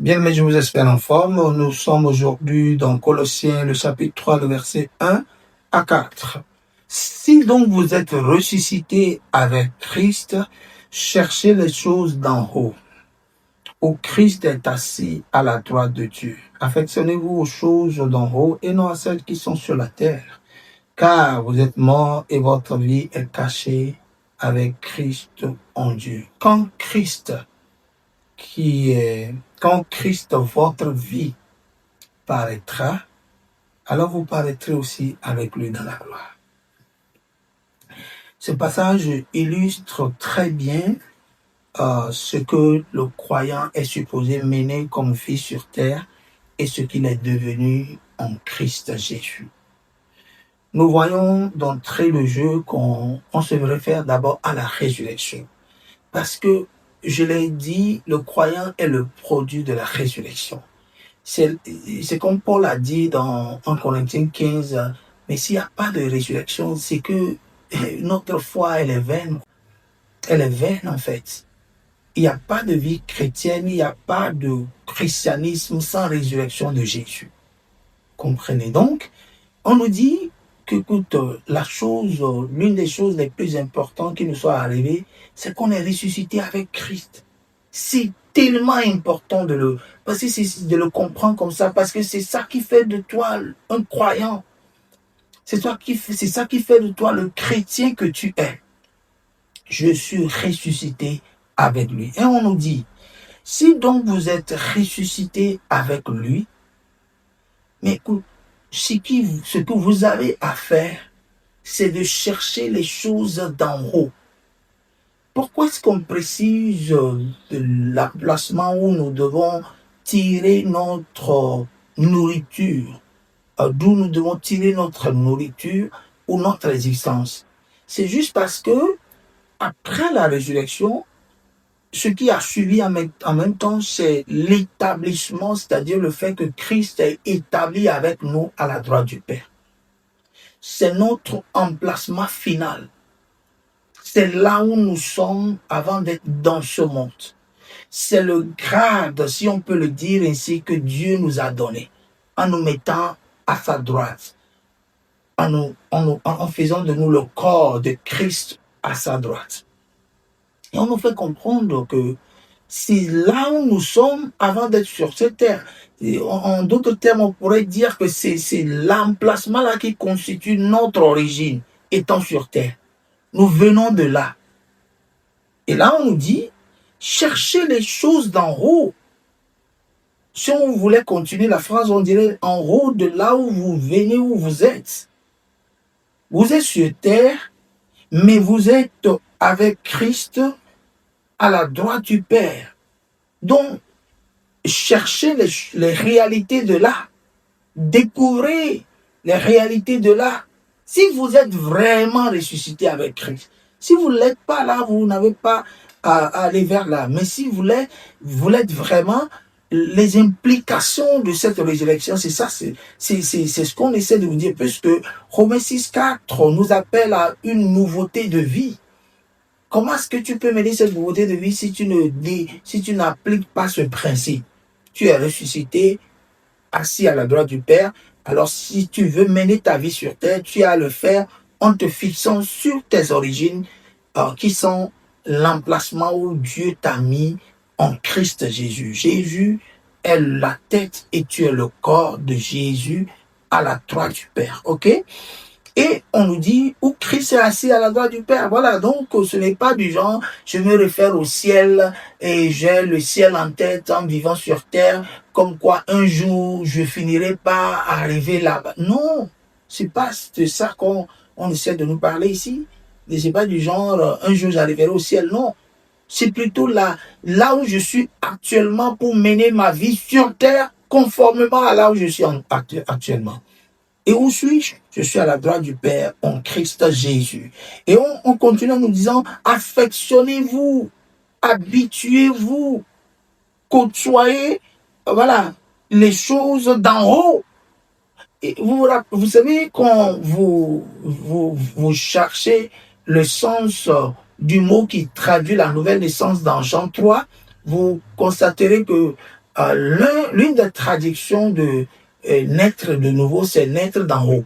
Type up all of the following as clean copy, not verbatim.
Bien, mais je vous espère en forme. Nous sommes aujourd'hui dans Colossiens, le chapitre 3, le verset 1 à 4. Si donc vous êtes ressuscité avec Christ, cherchez les choses d'en haut, où Christ est assis à la droite de Dieu. Affectionnez-vous aux choses d'en haut et non à celles qui sont sur la terre, car vous êtes morts et votre vie est cachée avec Christ en Dieu. Quand Christ, votre vie, paraîtra, alors vous paraîtrez aussi avec lui dans la gloire. Ce passage illustre très bien ce que le croyant est supposé mener comme vie sur terre et ce qu'il est devenu en Christ Jésus. Nous voyons d'entrée de jeu qu'on se réfère d'abord à la résurrection. Parce que, je l'ai dit, le croyant est le produit de la résurrection. C'est comme Paul a dit dans 1 Corinthiens 15, mais s'il n'y a pas de résurrection, c'est que notre foi, elle est vaine. Elle est vaine en fait. Il n'y a pas de vie chrétienne, il n'y a pas de christianisme sans résurrection de Jésus. Comprenez donc, on nous dit que, écoute, l'une des choses les plus importantes qui nous soit arrivée, c'est qu'on est ressuscité avec Christ. C'est tellement important de le comprendre comme ça, parce que c'est ça qui fait de toi un croyant. C'est ça qui fait de toi le chrétien que tu es. Je suis ressuscité avec lui. Et on nous dit, si donc vous êtes ressuscité avec lui, mais écoute, ce que vous avez à faire, c'est de chercher les choses d'en haut. Pourquoi est-ce qu'on précise l'emplacement où nous devons tirer notre nourriture, d'où nous devons tirer notre nourriture ou notre existence? C'est juste parce que, après la résurrection, ce qui a suivi en même temps, c'est l'établissement, c'est-à-dire le fait que Christ est établi avec nous à la droite du Père. C'est notre emplacement final. C'est là où nous sommes avant d'être dans ce monde. C'est le grade, si on peut le dire ainsi, que Dieu nous a donné, en nous mettant à sa droite, en faisant de nous le corps de Christ à sa droite. Et on nous fait comprendre que c'est là où nous sommes avant d'être sur cette terre. En d'autres termes, on pourrait dire que c'est l'emplacement là qui constitue notre origine, étant sur terre. Nous venons de là. Et là, on nous dit, cherchez les choses d'en haut. Si on voulait continuer la phrase, on dirait en haut de là où vous venez, où vous êtes. Vous êtes sur terre, mais vous êtes avec Christ à la droite du Père. Donc, cherchez les réalités de là. Découvrez les réalités de là. Si vous êtes vraiment ressuscité avec Christ, si vous ne l'êtes pas là, vous n'avez pas à aller vers là. Mais si vous l'êtes vraiment, les implications de cette résurrection, c'est ça, c'est ce qu'on essaie de vous dire, puisque Romains 6,4 nous appelle à une nouveauté de vie. Comment est-ce que tu peux mener cette nouveauté de vie si tu n'appliques pas ce principe? Tu es ressuscité, assis à la droite du Père. Alors si tu veux mener ta vie sur terre, tu as à le faire en te fixant sur tes origines, qui sont l'emplacement où Dieu t'a mis en Christ Jésus. Jésus est la tête et tu es le corps de Jésus à la droite du Père. Ok? Et on nous dit où Christ est assis à la droite du Père. Voilà, donc ce n'est pas du genre, je me réfère au ciel et j'ai le ciel en tête en vivant sur terre, comme quoi un jour je finirai par arriver là-bas. Non, c'est pas de ça qu'on essaie de nous parler ici. Mais c'est pas du genre, un jour j'arriverai au ciel. Non, c'est plutôt là où je suis actuellement pour mener ma vie sur terre, conformément à là où je suis actuellement. Et où suis-je? Je suis à la droite du Père en Christ Jésus. Et on continue en nous disant, affectionnez-vous, habituez-vous, côtoyez, voilà, les choses d'en haut. Et vous savez, quand vous cherchez le sens du mot qui traduit la nouvelle naissance dans Jean 3, vous constaterez que L'une des traductions de naître de nouveau, c'est naître d'en haut.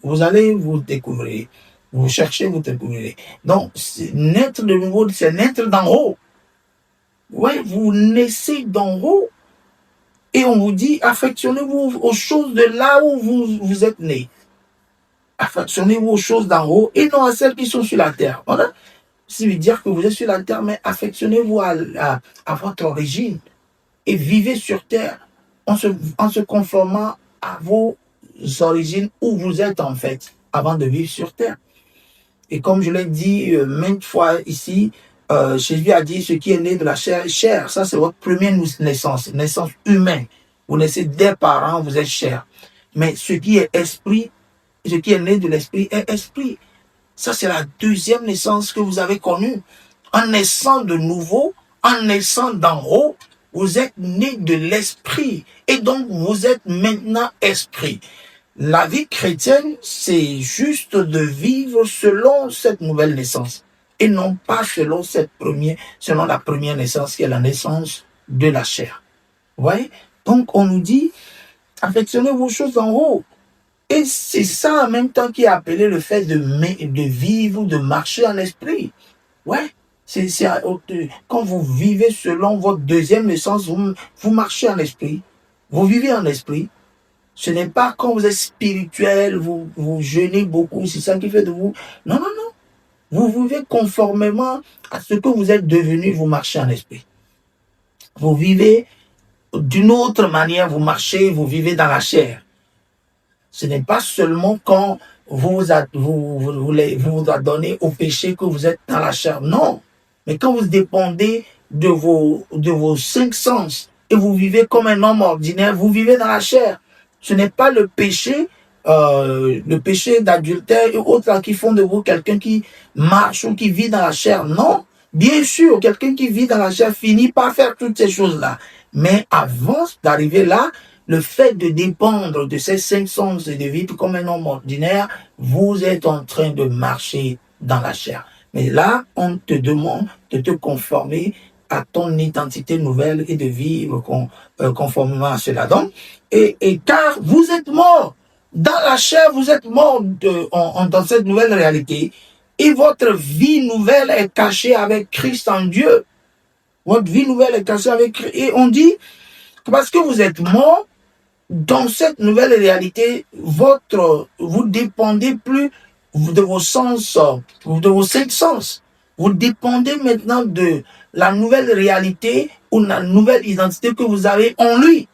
Vous allez vous découvrir. Vous cherchez, vous découvrirez. Donc, naître de nouveau, c'est naître d'en haut. Oui, vous naissez d'en haut. Et on vous dit, affectionnez-vous aux choses de là où vous êtes né. Affectionnez-vous aux choses d'en haut et non à celles qui sont sur la terre. Voilà. Ça veut dire que vous êtes sur la terre, mais affectionnez-vous à votre origine et vivez sur terre en se conformant à vos origines où vous êtes en fait, avant de vivre sur terre. Et comme je l'ai dit maintes fois ici, Jésus a dit ce qui est né de la chair est chair. Ça, c'est votre première naissance, naissance humaine. Vous naissez des parents, vous êtes chair. Mais ce qui est esprit, ce qui est né de l'esprit est esprit. Ça, c'est la deuxième naissance que vous avez connue. En naissant de nouveau, en naissant d'en haut, vous êtes né de l'esprit. Et donc, vous êtes maintenant esprit. La vie chrétienne, c'est juste de vivre selon cette nouvelle naissance. Et non pas selon la première naissance, qui est la naissance de la chair. Vous voyez? Donc, on nous dit, affectionnez vos choses en haut. Et c'est ça en même temps qui est appelé le fait de vivre, de marcher en esprit. Ouais. Quand vous vivez selon votre deuxième naissance, vous marchez en esprit. Vous vivez en esprit. Ce n'est pas quand vous êtes spirituel, vous jeûnez beaucoup, c'est ça qui fait de vous. Non, non, non. Vous vivez conformément à ce que vous êtes devenu, vous marchez en esprit. Vous vivez d'une autre manière, vous marchez, vous vivez dans la chair. Ce n'est pas seulement quand vous vous adonnez au péché que vous êtes dans la chair. Non. Mais quand vous dépendez de vos cinq sens et vous vivez comme un homme ordinaire, vous vivez dans la chair. Ce n'est pas le péché d'adultère et autres qui font de vous quelqu'un qui marche ou qui vit dans la chair. Non. Bien sûr, quelqu'un qui vit dans la chair finit par faire toutes ces choses-là. Mais avant d'arriver là, le fait de dépendre de ces cinq sens et de vivre comme un homme ordinaire, vous êtes en train de marcher dans la chair. Mais là, on te demande de te conformer à ton identité nouvelle et de vivre conformément à cela. Donc, et car vous êtes mort dans la chair, vous êtes mort dans cette nouvelle réalité, et votre vie nouvelle est cachée avec Christ en Dieu. Votre vie nouvelle est cachée avec Christ. Et on dit, parce que vous êtes mort, dans cette nouvelle réalité, vous dépendez plus de vos sens, de vos cinq sens. Vous dépendez maintenant de la nouvelle réalité ou la nouvelle identité que vous avez en lui.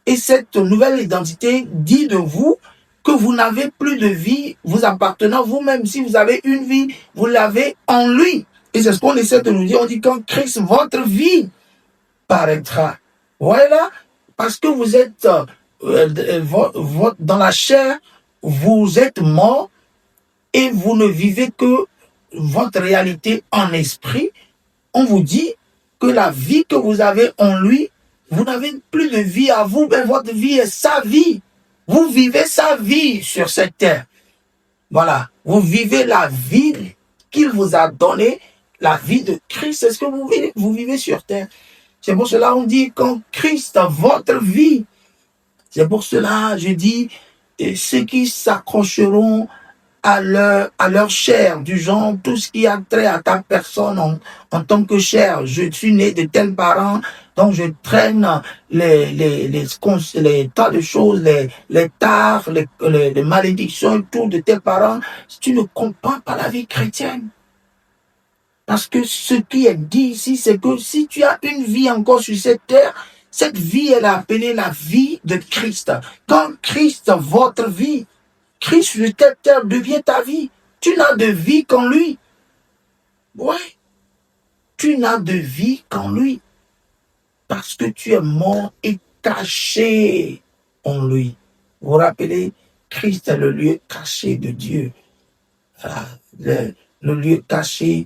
Et cette nouvelle identité dit de vous que vous n'avez plus de vie vous appartenant vous-même. Si vous avez une vie, vous l'avez en lui. Et c'est ce qu'on essaie de nous dire. On dit quand Christ, votre vie paraîtra. Voilà, parce que vous êtes dans la chair, vous êtes mort et vous ne vivez que votre réalité en esprit. On vous dit que la vie que vous avez en lui, vous n'avez plus de vie à vous, mais votre vie est sa vie. Vous vivez sa vie sur cette terre. Voilà, vous vivez la vie qu'il vous a donnée, la vie de Christ, c'est ce que vous vivez sur terre. C'est pour cela qu'on dit quand Christ, votre vie. C'est pour cela, je dis, ceux qui s'accrocheront à leur chair, du genre, tout ce qui a trait à ta personne en tant que chair. Je suis né de tels parents, donc je traîne les tas de choses, les tares, les malédictions et tout de tes parents. Tu ne comprends pas la vie chrétienne. Parce que ce qui est dit ici, c'est que si tu as une vie encore sur cette terre, cette vie, elle est appelée la vie de Christ. Quand Christ, votre vie, Christ sur cette terre devient ta vie. Tu n'as de vie qu'en lui. Ouais. Tu n'as de vie qu'en lui. Parce que tu es mort et caché en lui. Vous vous rappelez, Christ est le lieu caché de Dieu. Le lieu caché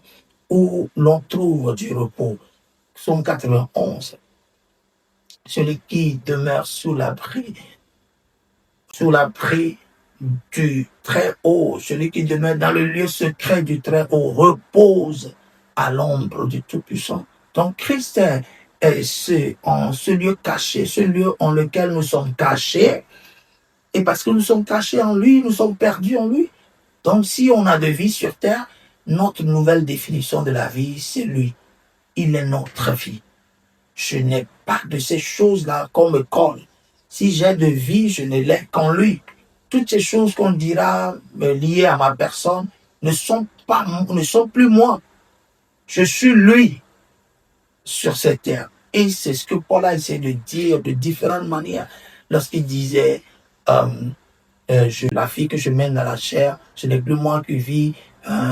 où l'on trouve du repos. Psaume 91. Celui qui demeure sous l'abri du Très-Haut, celui qui demeure dans le lieu secret du Très-Haut, repose à l'ombre du Tout-Puissant. Donc Christ en ce lieu caché, ce lieu en lequel nous sommes cachés, et parce que nous sommes cachés en lui, nous sommes perdus en lui. Donc si on a de vie sur terre, notre nouvelle définition de la vie, c'est lui. Il est notre vie. Je n'ai pas de ces choses-là qu'on me colle. Si j'ai de vie, je ne l'ai qu'en lui. Toutes ces choses qu'on dira liées à ma personne ne sont plus moi. Je suis lui sur cette terre. Et c'est ce que Paul a essayé de dire de différentes manières lorsqu'il disait la vie que je mène dans la chair, ce n'est plus moi qui vis,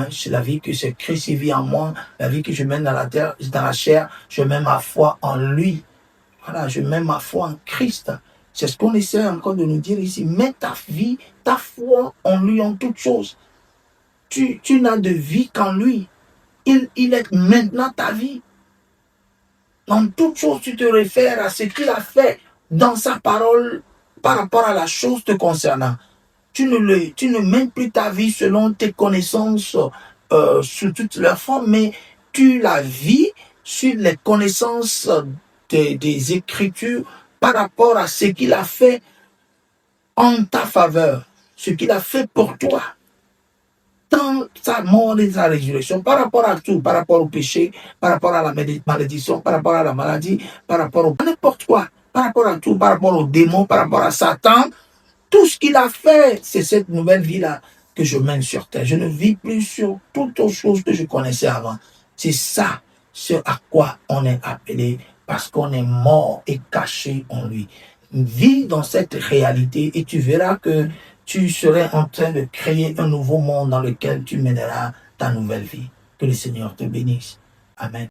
c'est la vie que c'est Christ qui vit en moi, la vie que je mène dans la chair, je mets ma foi en lui. Voilà, je mets ma foi en Christ. C'est ce qu'on essaie encore de nous dire ici. Mets ta vie, ta foi en lui en toutes choses. Tu n'as de vie qu'en lui. Il est maintenant ta vie. En toutes choses, tu te réfères à ce qu'il a fait dans sa parole par rapport à la chose te concernant. Tu ne mènes plus ta vie selon tes connaissances sous toutes leurs formes, mais tu la vis sur les connaissances des Écritures par rapport à ce qu'il a fait en ta faveur, ce qu'il a fait pour toi. Dans sa mort et sa résurrection, par rapport à tout, par rapport au péché, par rapport à la malédiction, par rapport à la maladie, par rapport à n'importe quoi, par rapport à tout, par rapport aux démons, par rapport à Satan, tout ce qu'il a fait, c'est cette nouvelle vie-là que je mène sur terre. Je ne vis plus sur toutes autres choses que je connaissais avant. C'est ça, ce à quoi on est appelé, parce qu'on est mort et caché en lui. Vis dans cette réalité et tu verras que tu serais en train de créer un nouveau monde dans lequel tu mèneras ta nouvelle vie. Que le Seigneur te bénisse. Amen.